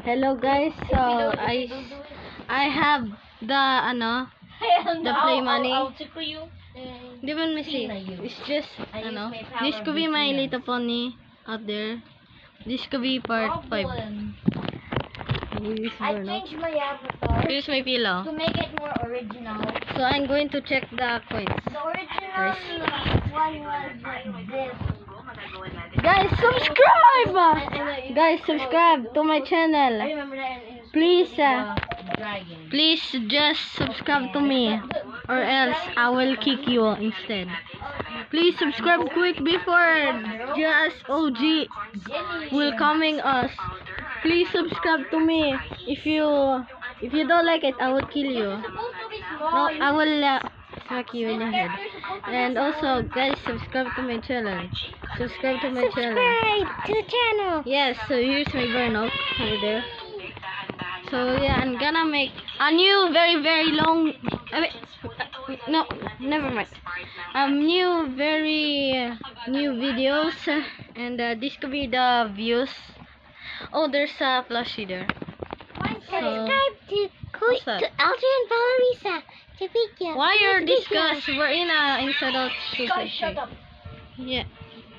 Hello guys, so I have the the play money. Di ba Missy? It's just this could be my little pony out there. This could be part 5. I changed my avatar Here's my pillow. to make it more original. So I'm going to check the coins. The original one was this. Guys, subscribe! Guys, subscribe to my I channel. remember that in Please, dragon. please just subscribe to me, or else I will kick you instead. Please subscribe quick before just OG will coming us. Please subscribe to me. If you don't like it, I will kill you. Supposed to be No, small. I will smack you in the head. And also, guys, subscribe to my channel. Subscribe to my channel. Subscribe to the channel. Yes, so here's my burnout over there. So yeah, I'm gonna make a new very long. No, never mind. New new videos, and this could be the views. Oh, there's a plushie there. Subscribe to What's that? Alton and Valerisa to Pika. Why are these guys? We're in a inside out Guys, shut up. Yeah.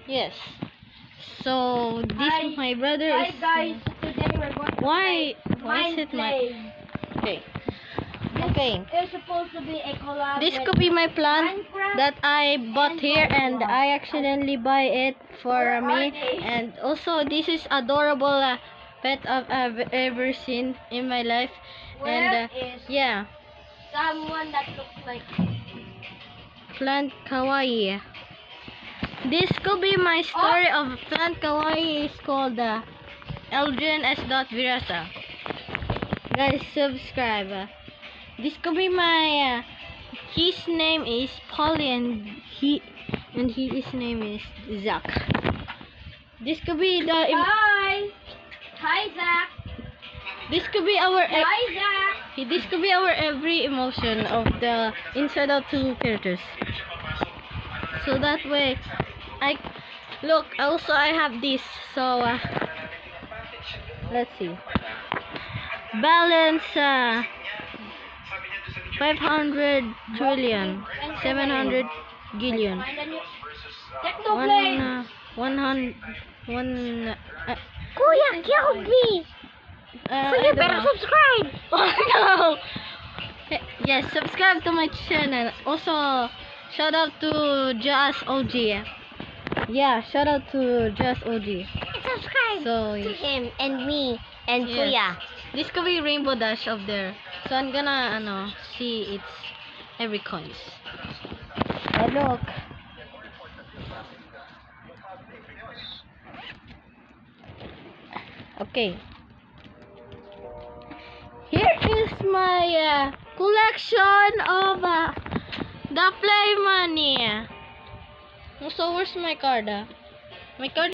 Yes. So this is my brother is. Guys, today we're going to Why is it my? Okay. Okay. It's supposed to be a collab. This with could be my plant Minecraft that I bought here, and I accidentally buy it for me. And also, this is adorable pet I've ever seen in my life. Where And is yeah, someone that looks like plant kawaii. This could be my story of plant kawaii. Is called Elgin S. Virasa. Guys, subscribe. This could be my his name is Polly, and his name is Zach. This could be the Hi. Hi Zach. this could be our Hi Zach. this could be our every emotion of the Inside Out 2 characters. So that way I look also I have this, so let's see. Balance 500 trillion 700 gillion Technoblade. 100 Kuya, killed me. I don't know. subscribe. No. Yes, subscribe to my channel. Also, shout out to Just OG. Yeah, shout out to Just OG. Subscribe So, to him and me and yes. Kuya. This could be Rainbow Dash up there. So I'm gonna see its every coins. Oh, look. Okay. Here is my collection of the play money. So where's my card? My card